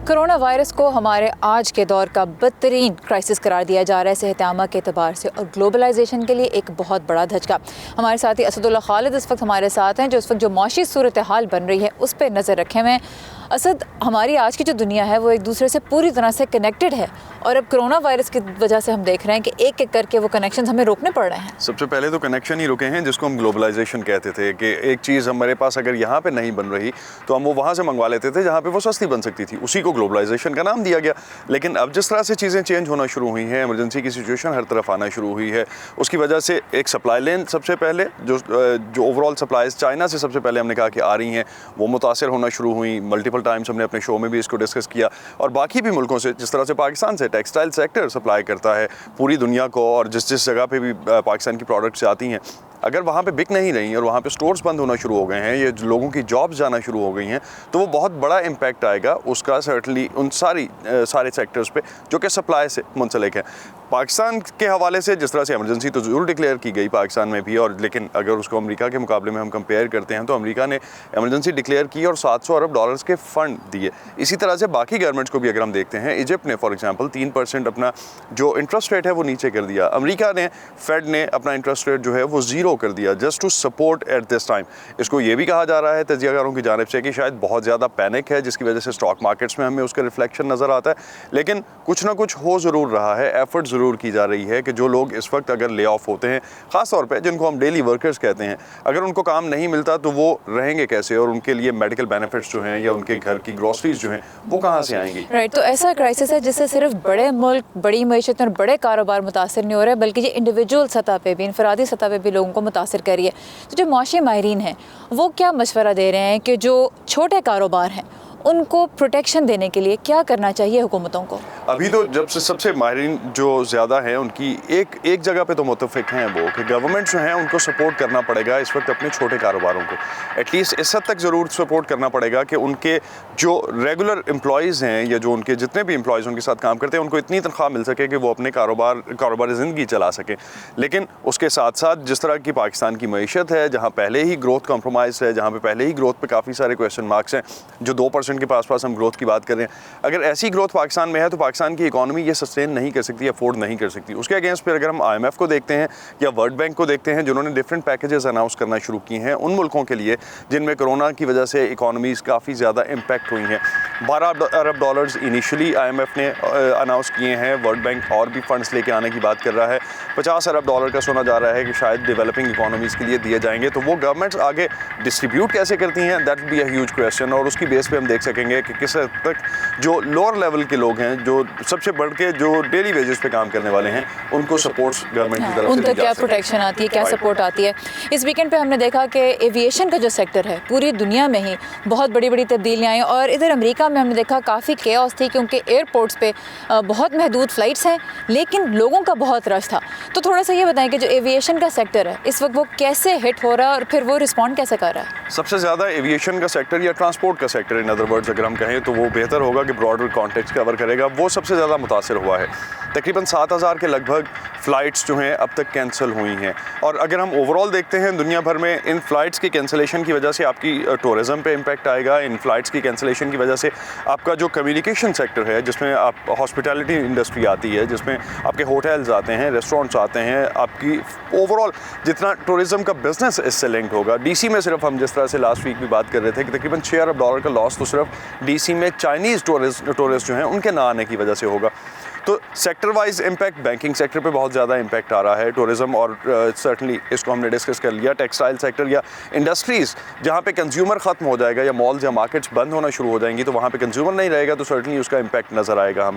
Corona virus को हमारे आज के दौर का बदतरीन क्राइसिस करार दिया जा रहा है सेहत-ए-आमा के एतबार से और ग्लोबलाइजेशन के लिए एक बहुत बड़ा धचका। हमारे साथी असदुल्ला खालिद इस वक्त हमारे साथ हैं जो इस वक्त जो मौशी सूरत हाल बन रही है उस पर नज़र रखे हुए हैं। असद, हमारी आज की जो दुनिया है वो एक दूसरे से पूरी तरह से कनेक्टेड है और अब कोरोना वायरस की वजह से हम देख रहे हैं कि एक एक करके वो कनेक्शन हमें रोकने पड़ रहे हैं। सबसे पहले तो कनेक्शन ही रुके हैं जिसको हम ग्लोबलाइजेशन कहते थे कि एक चीज़ हमारे पास अगर यहाँ पे नहीं बन रही तो हम वो वहाँ से मंगवा लेते थे जहाँ पे वो सस्ती बन सकती थी, उसी को ग्लोबलाइजेशन का नाम दिया गया। लेकिन अब जिस तरह से चीज़ें चेंज होना शुरू हुई हैं, इमरजेंसी की सिचुएशन हर तरफ आना शुरू हुई है, उसकी वजह से एक सप्लाई लेन सबसे पहले जो ओवरऑल सप्लाईज चाइना से सबसे पहले हमने कहा कि आ रही हैं वो मुतासर होना शुरू हुई। मल्टीपल टाइम्स हमने अपने शो में भी इसको डिस्कस किया और बाकी भी मुल्कों से, जिस तरह से पाकिस्तान से टेक्सटाइल सेक्टर सप्लाई करता है पूरी दुनिया को और जिस जिस जगह पे भी पाकिस्तान की प्रोडक्ट्स आती हैं, अगर वहाँ पे बिक नहीं रही और वहाँ पे स्टोर्स बंद होना शुरू हो गए हैं, ये लोगों की जॉब्स जाना शुरू हो गई हैं, तो वो बहुत बड़ा इम्पैक्ट आएगा उसका सर्टनली उन सारे सेक्टर्स पे जो कि सप्लाई से मुंसलिक हैं। पाकिस्तान के हवाले से जिस तरह से इमरजेंसी तो ज़रूर डिक्लेयर की गई पाकिस्तान में भी, और लेकिन अगर उसको अमेरिका के मुकाबले में हम कंपेयर करते हैं तो अमेरिका ने इमरजेंसी डिक्लेयर की और 700 अरब डॉलर्स के फ़ंड दिए। इसी तरह से बाकी गवर्नमेंट्स को भी अगर हम देखते हैं, इजिप्ट ने फॉर एग्जांपल 3% अपना जो इंटरेस्ट रेट है वो नीचे कर दिया। अमेरिका ने, फेड ने अपना इंटरेस्ट रेट जो है वो 0 कर दिया just to support at this time. इसको ये भी कहा जा रहा है तजियाकारों की जानिब से कि शायद बहुत ज़्यादा पैनिक है जिसकी वजह से स्टॉक मार्केट्स में हमें उसका रिफ्लेक्शन नज़र आता है, लेकिन कुछ ना कुछ हो ज़रूर रहा है। एफर्ट ज़रूर की जा रही है कि जो लोग इस वक्त अगर ले ऑफ होते हैं, ख़ास तौर पे जिनको हम डेली वर्कर्स कहते हैं, अगर उनको काम नहीं मिलता तो वो रहेंगे कैसे और उनके लिए मेडिकल बेनिफिट्स जो हैं या उनके घर की ग्रोसरीज जो हैं वो कहाँ से आएंगी। राइट, तो ऐसा क्राइसिस है जिससे सिर्फ बड़े मुल्क, बड़ी मईशत और बड़े कारोबार मुतासर नहीं हो रहे बल्कि ये इंडिविजुअल सतह पे भी, इनफरादी सतह पे भी लोगों को मुतासर कर रही है। तो जो मौशी माहिरीन हैं वो क्या मशवरा दे रहे हैं कि जो छोटे कारोबार हैं उनको प्रोटेक्शन देने के लिए क्या करना चाहिए हुकूमतों को? अभी तो जब से सबसे माहिरीन जो ज़्यादा हैं उनकी एक जगह पे तो मुत्तफ़िक हैं वो कि गवर्नमेंट जो हैं उनको सपोर्ट करना पड़ेगा इस वक्त अपने छोटे कारोबारों को। एटलीस्ट इस हद तक ज़रूर सपोर्ट करना पड़ेगा कि उनके जो रेगुलर एम्प्लॉयज़ हैं या जो उनके जितने भी एम्प्लॉयज़ उनके साथ काम करते हैं उनको इतनी तनख्वाह मिल सके कि वो अपने कारोबारी ज़िंदगी चला सकें। लेकिन उसके साथ साथ जिस तरह की पाकिस्तान की मईशत है, जहाँ पहले ही ग्रोथ कॉम्प्रोमाइज़ है, जहाँ पे पहले ही ग्रोथ पे काफ़ी सारे क्वेश्चन मार्क्स हैं, जो 2% के पास हम ग्रोथ की बात कर रहे हैं, अगर ऐसी ग्रोथ पाकिस्तान में है तो पाकिस्तान की इकॉनमी ये सस्टेन नहीं कर सकती, अफोर्ड नहीं कर सकती। उसके अगेंस्ट फिर अगर हम IMF को देखते हैं या वर्ल्ड बैंक को देखते हैं जिन्होंने डिफरेंट पैकेजेस अनाउंस करना शुरू किए हैं उन मुल्कों के लिए जिनमें कोरोना की वजह से इकॉनमीज़ काफ़ी ज़्यादा इम्पैक्ट हुई हैं। 12 अरब डॉलर्स इनिशियली IMF ने अनाउंस किए हैं, वर्ल्ड बैंक और भी फंड्स लेके आने की बात कर रहा है। 50 अरब डॉलर का सुना जा रहा है कि शायद डेवलपिंग इकॉनमीज़ के लिए दिए जाएंगे, तो वो गवर्नमेंट्स आगे डिस्ट्रीब्यूट कैसे करती हैं, that will be a huge question. और उसकी बेस पे हम देख सकेंगे कि किस हद तक जो लोअर लेवल के लोग हैं, जो सबसे बढ़ के जो डेली वेजेस पे काम करने वाले हैं, उनको सपोर्ट्स गवर्नमेंट की तरफ से उनको क्या प्रोटेक्शन आती है, क्या सपोर्ट आती है। इस वीकेंड पे हमने देखा कि एविएशन का जो सेक्टर है पूरी दुनिया में ही बहुत बड़ी बड़ी तब्दीलियाँ आई और इधर अमेरिका में हमने देखा काफ़ी केओस थी क्योंकि एयरपोर्ट्स पे बहुत महदूद फ़्लाइट्स हैं लेकिन लोगों का बहुत रश था। तो थोड़ा सा ये बताएं कि जो एविएशन का सेक्टर है इस वक्त वो कैसे हिट हो रहा है और फिर वो रिस्पॉन्ड कैसे कर रहा है? सबसे ज़्यादा एविएशन का सेक्टर या ट्रांसपोर्ट का सेक्टर, इन अदर वर्ड्स अगर हम कहें तो वो बेहतर होगा कि ब्रॉडर कॉन्टेक्स्ट कवर करेगा, वो सबसे ज़्यादा मुतासर हुआ है। तकरीबन 7000 के लगभग फ़्लाइट्स जो हैं अब तक कैंसिल हुई हैं। और अगर हम ओवरऑल देखते हैं दुनिया भर में, इन फ़्लाइट्स की कैंसिलेशन की वजह से आपकी टूरिज़म पे इम्पैक्ट आएगा। इन फ़्लाइट्स की कैंसिलेशन की वजह से आपका जो कम्युनिकेशन सेक्टर है, जिसमें आप हॉस्पिटैलिटी इंडस्ट्री आती है, जिसमें आपके होटल्स आते हैं, रेस्टोरेंट्स आते हैं, आपकी ओवरऑल जितना टूरिज़म का बिज़नेस इससे लिंक्ड होगा। DC में सिर्फ हम जिस तरह से लास्ट वीक भी बात कर रहे थे कि तकरीबन 6 अरब डॉलर का लॉस तो सिर्फ DC में चाइनीज़ टूरिस्ट जो हैं उनके ना आने की वजह से होगा। तो sector wise impact banking sector पे बहुत ज़्यादा इम्पैक्ट आ रहा है, टूरिज़म और सर्टनली इसको हमने डिस्कस कर लिया, टेक्सटाइल सेक्टर या इंडस्ट्रीज़ जहाँ पे कंज्यूमर ख़त्म हो जाएगा या मॉल्स या मार्केट्स बंद होना शुरू हो जाएंगी तो वहाँ पे कंज्यूमर नहीं रहेगा तो सर्टनली उसका इम्पैक्ट नज़र आएगा हमें।